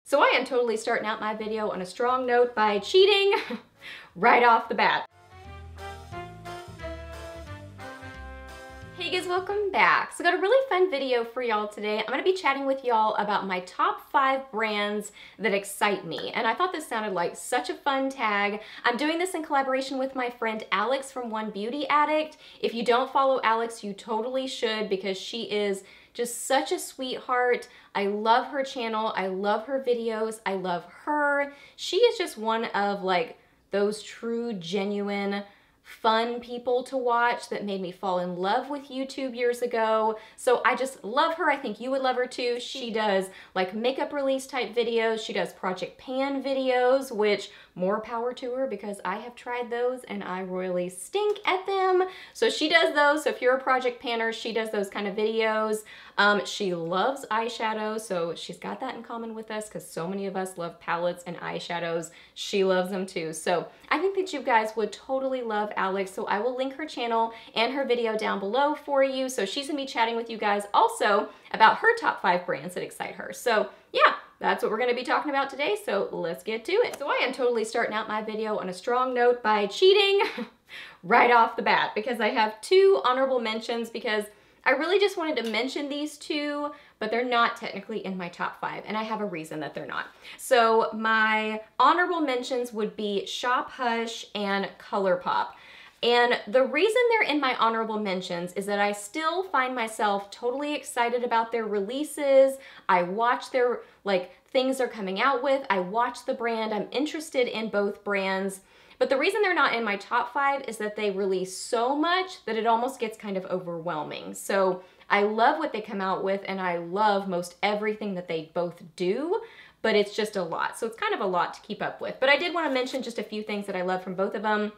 So I am totally starting out my video on a strong note by cheating right off the bat. Hey guys, welcome back. So I got a really fun video for y'all today. I'm gonna be chatting with y'all about my top 5 brands that excite me. And I thought this sounded like such a fun tag. I'm doing this in collaboration with my friend Alex from One Beauty Addict. If you don't follow Alex, you totally should, because she is just such a sweetheart. I love her channel. I love her videos. I love her. She is just one of like those true, genuine, fun people to watch that made me fall in love with YouTube years ago. So I just love her. I think you would love her too. She does like makeup release type videos. She does Project Pan videos, which more power to her because I have tried those and I royally stink at them. So she does those. So if you're a Project Panner, she does those kind of videos. She loves eyeshadow, so she's got that in common with us because so many of us love palettes and eyeshadows. She loves them too. So I think that you guys would totally love Alex. So I will link her channel and her video down below for you. So she's gonna be chatting with you guys also about her top 5 brands that excite her. So yeah, that's what we're gonna be talking about today. So let's get to it. So I am totally starting out my video on a strong note by cheating right off the bat because I have 2 honorable mentions because I really just wanted to mention these 2, but they're not technically in my top 5, and I have a reason that they're not. So my honorable mentions would be Shop Hush and Colourpop. And the reason they're in my honorable mentions is that I still find myself totally excited about their releases. I watch their, like, things they're coming out with. I watch the brand. I'm interested in both brands. But the reason they're not in my top 5 is that they release so much that it almost gets kind of overwhelming. So I love what they come out with and I love most everything that they both do, but it's just a lot. So it's kind of a lot to keep up with. But I did want to mention just a few things that I love from both of them.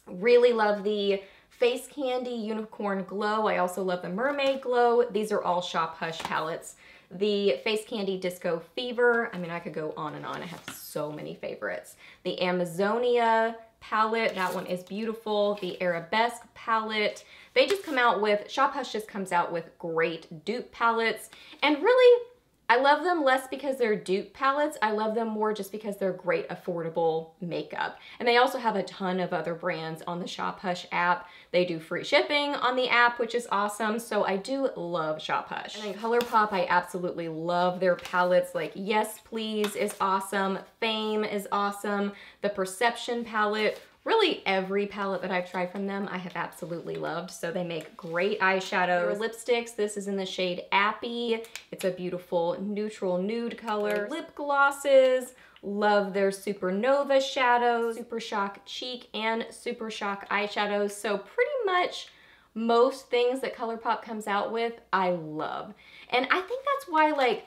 Really love the Face Candy Unicorn Glow. I also love the Mermaid Glow. These are all Shop Hush palettes. The Face Candy Disco Fever. I mean, I could go on and on. I have so many favorites. The Amazonia palette, that one is beautiful. The Arabesque palette. They just come out with, Shop Hush just comes out with great dupe palettes. And really, I love them less because they're dupe palettes. I love them more just because they're great affordable makeup. And they also have a ton of other brands on the Shop Hush app. They do free shipping on the app, which is awesome. So I do love Shop Hush. And then Colourpop, I absolutely love their palettes. Like Yes Please is awesome. Fame is awesome. The Perception palette. Really every palette that I've tried from them, I have absolutely loved. So they make great eyeshadows. Their lipsticks, this is in the shade Appy. It's a beautiful neutral nude color. Lip glosses, love their Supernova shadows, Super Shock cheek and Super Shock eyeshadows. So pretty much most things that Colourpop comes out with, I love. And I think that's why, like,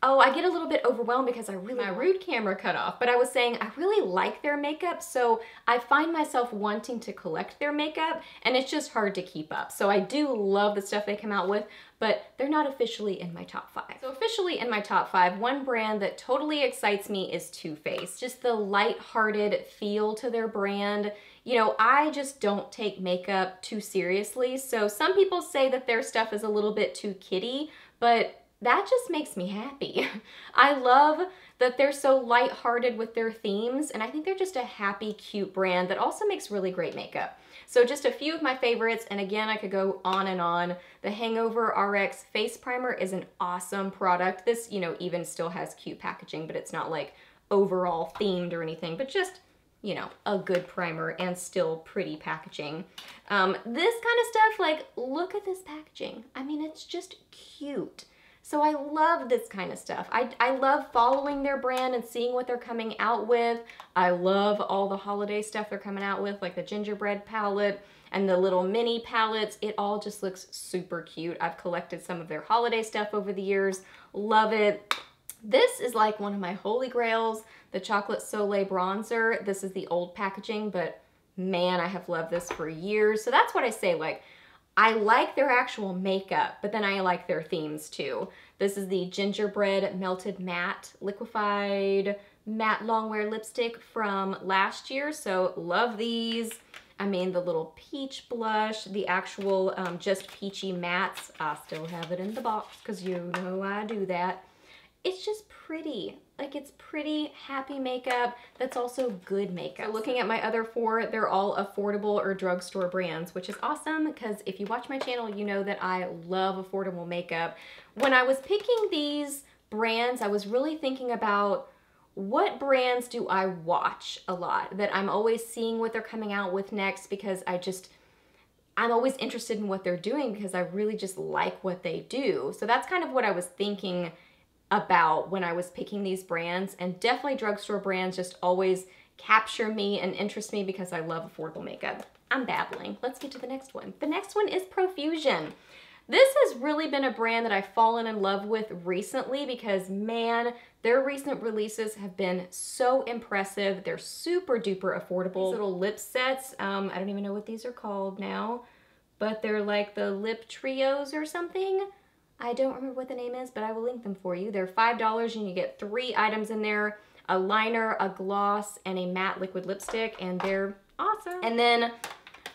oh, I get a little bit overwhelmed because my Rude camera cut off, but I was saying I really like their makeup, so I find myself wanting to collect their makeup, and it's just hard to keep up. So I do love the stuff they come out with, but they're not officially in my top 5. So officially in my top 5, one brand that totally excites me is Too Faced. Just the lighthearted feel to their brand. You know, I just don't take makeup too seriously, so some people say that their stuff is a little bit too kiddie, but that just makes me happy. I love that they're so lighthearted with their themes, and I think they're just a happy, cute brand that also makes really great makeup. So just a few of my favorites, and again, I could go on and on. The Hangover RX Face Primer is an awesome product. This, you know, even still has cute packaging, but it's not like overall themed or anything, but just, you know, a good primer and still pretty packaging. This kind of stuff, like, look at this packaging. I mean, it's just cute. So I love this kind of stuff. I love following their brand and seeing what they're coming out with. I love all the holiday stuff they're coming out with, like the gingerbread palette and the little mini palettes. It all just looks super cute. I've collected some of their holiday stuff over the years. Love it. This is like one of my holy grails, the Chocolate Soleil Bronzer. This is the old packaging, but man, I have loved this for years. So that's what I say, like, I like their actual makeup, but then I like their themes too. This is the Gingerbread Melted Matte Liquefied Matte Longwear Lipstick from last year, so love these. I mean, the little peach blush, the actual just peachy mattes. I still have it in the box because you know I do that. it's just pretty. Like, it's pretty, happy makeup that's also good makeup. So looking at my other 4, they're all affordable or drugstore brands, which is awesome because if you watch my channel, you know that I love affordable makeup. When I was picking these brands, I was really thinking about what brands do I watch a lot, that I'm always seeing what they're coming out with next, because I'm always interested in what they're doing because I really just like what they do. So that's kind of what I was thinking about when I was picking these brands, and definitely drugstore brands just always capture me and interest me because I love affordable makeup. I'm babbling. Let's get to the next one. The next one is Profusion. This has really been a brand that I've fallen in love with recently because, man, their recent releases have been so impressive. They're super duper affordable. These little lip sets, I don't even know what these are called now, but they're like the lip trios or something. I don't remember what the name is, but I will link them for you. They're $5 and you get 3 items in there, a liner, a gloss, and a matte liquid lipstick, and they're awesome. And then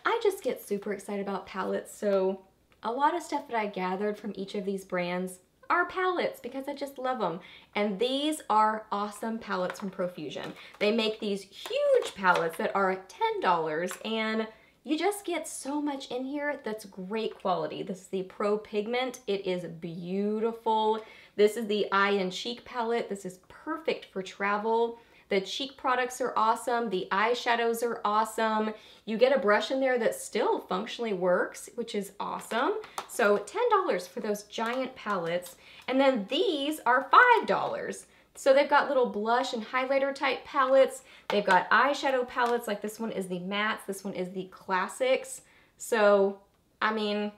I just get super excited about palettes, so a lot of stuff that I gathered from each of these brands are palettes because I just love them. And these are awesome palettes from Profusion. They make these huge palettes that are $10, and you just get so much in here that's great quality. This is the Pro Pigment. It is beautiful. This is the Eye and Cheek palette. This is perfect for travel. The cheek products are awesome. The eyeshadows are awesome. You get a brush in there that still functionally works, which is awesome. So $10 for those giant palettes. And then these are $5. So they've got little blush and highlighter type palettes. They've got eyeshadow palettes, like this one is the mattes, this one is the classics. So, I mean,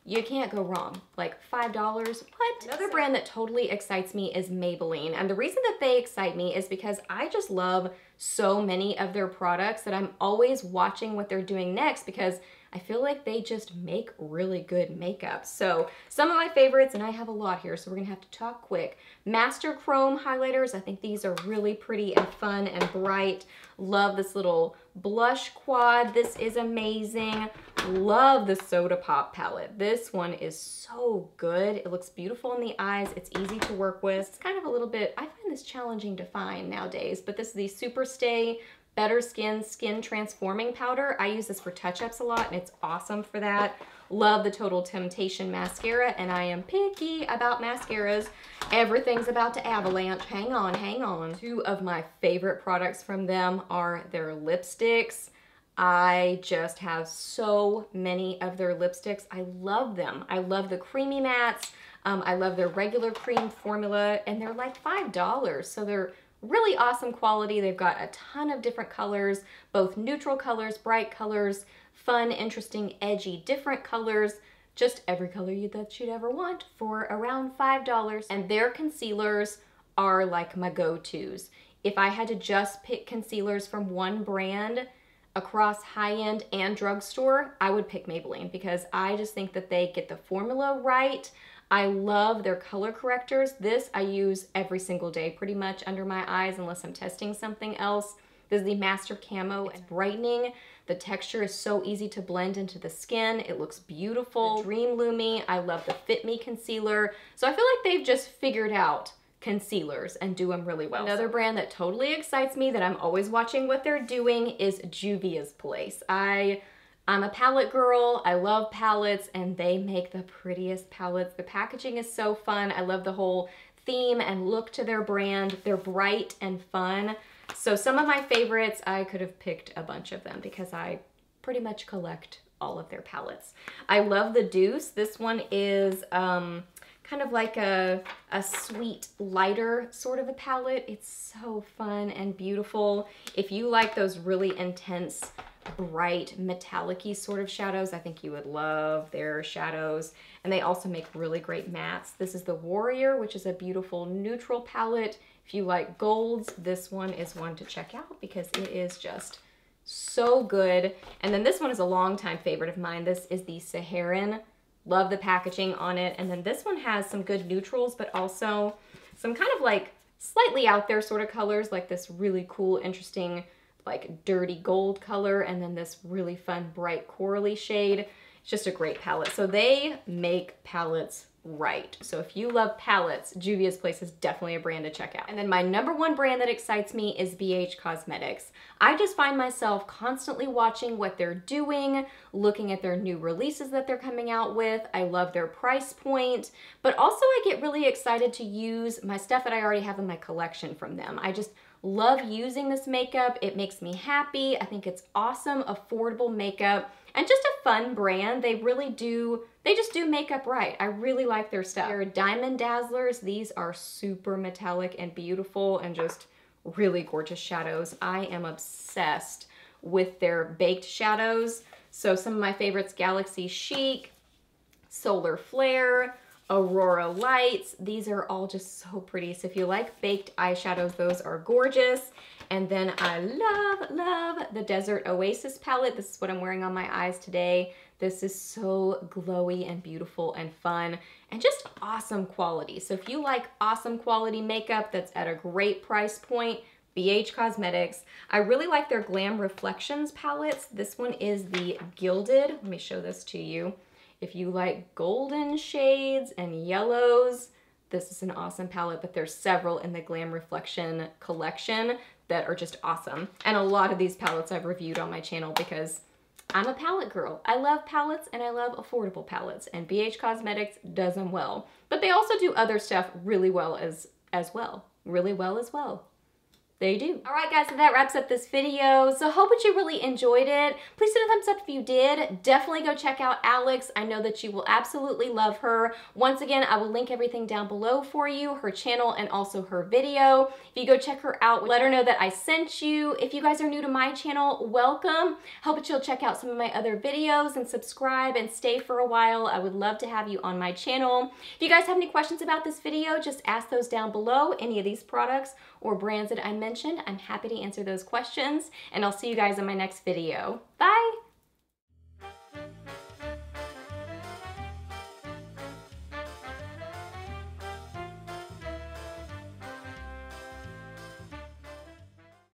you can't go wrong. Like $5, what? Another brand that totally excites me is Maybelline. And the reason that they excite me is because I just love so many of their products that I'm always watching what they're doing next because I feel like they just make really good makeup. So some of my favorites, and I have a lot here, so we're gonna have to talk quick. Master Chrome highlighters. I think these are really pretty and fun and bright. Love this little blush quad. This is amazing. Love the Soda Pop palette. This one is so good. It looks beautiful in the eyes. It's easy to work with. It's kind of a little bit, I find this challenging to find nowadays, but this is the Super Stay Better Skin Transforming Powder. I use this for touch-ups a lot, and it's awesome for that. Love the Total Temptation mascara, and I am picky about mascaras. Everything's about to avalanche. Hang on, hang on. 2 of my favorite products from them are their lipsticks. I just have so many of their lipsticks. I love them. I love the creamy mattes. I love their regular cream formula, and they're like $5, so they're really awesome quality. They've got a ton of different colors, both neutral colors, bright colors, fun, interesting, edgy, different colors, just every color that you'd ever want for around $5. And their concealers are like my go-tos. If I had to just pick concealers from one brand across high-end and drugstore, I would pick Maybelline because I just think that they get the formula right. I love their color correctors. This I use every single day pretty much under my eyes unless I'm testing something else. This is the Master Camo. It's brightening. The texture is so easy to blend into the skin. It looks beautiful. The Dream Lumi. I love the Fit Me concealer. So I feel like they've just figured out concealers and do them really well. Another brand that totally excites me that I'm always watching what they're doing is JUVIA'S Place. I'm a palette girl. I love palettes, and they make the prettiest palettes. The packaging is so fun. I love the whole theme and look to their brand. They're bright and fun. So some of my favorites, I could have picked a bunch of them because I pretty much collect all of their palettes. I love the Deuce. This one is kind of like a sweet, lighter sort of a palette. It's so fun and beautiful. If you like those really intense, bright, metallic-y sort of shadows, I think you would love their shadows. And they also make really great mattes. This is the Warrior, which is a beautiful neutral palette. If you like golds, this one is one to check out because it is just so good. And then this one is a longtime favorite of mine. This is the Saharan. Love the packaging on it. And then this one has some good neutrals, but also some kind of like slightly out there sort of colors, like this really cool, interesting, like dirty gold color, and then this really fun bright corally shade. It's just a great palette. So they make palettes right. So if you love palettes, Juvia's Place is definitely a brand to check out. And then my number one brand that excites me is BH Cosmetics. I just find myself constantly watching what they're doing, looking at their new releases that they're coming out with. I love their price point, but also I get really excited to use my stuff that I already have in my collection from them. I just love using this makeup. It makes me happy. I think it's awesome, affordable makeup, and just a fun brand. They just do makeup right. I really like their stuff. They're Diamond Dazzlers. These are super metallic and beautiful and just really gorgeous shadows. I am obsessed with their baked shadows. So some of my favorites, Galaxy Chic, Solar Flare, Aurora Lights. These are all just so pretty. So if you like baked eyeshadows, those are gorgeous. And then I love the Desert Oasis palette. This is what I'm wearing on my eyes today. This is so glowy and beautiful and fun and just awesome quality. So if you like awesome quality makeup that's at a great price point, BH Cosmetics. I really like their Glam Reflections palettes. This one is the Gilded. Let me show this to you. If you like golden shades and yellows, this is an awesome palette, but there's several in the Glam Reflection collection that are just awesome. And a lot of these palettes I've reviewed on my channel because I'm a palette girl. I love palettes and I love affordable palettes, and BH Cosmetics does them well. But they also do other stuff really well as well. Really well as well. They do. All right, guys, so that wraps up this video. So hope that you really enjoyed it. Please hit a thumbs up if you did. Definitely go check out Alex. I know that you will absolutely love her. Once again, I will link everything down below for you, her channel and also her video. If you go check her out, let her know that I sent you. If you guys are new to my channel, welcome. Hope that you'll check out some of my other videos and subscribe and stay for a while. I would love to have you on my channel. If you guys have any questions about this video, just ask those down below. Any of these products or brands that I mentioned, I'm happy to answer those questions, and I'll see you guys in my next video. Bye!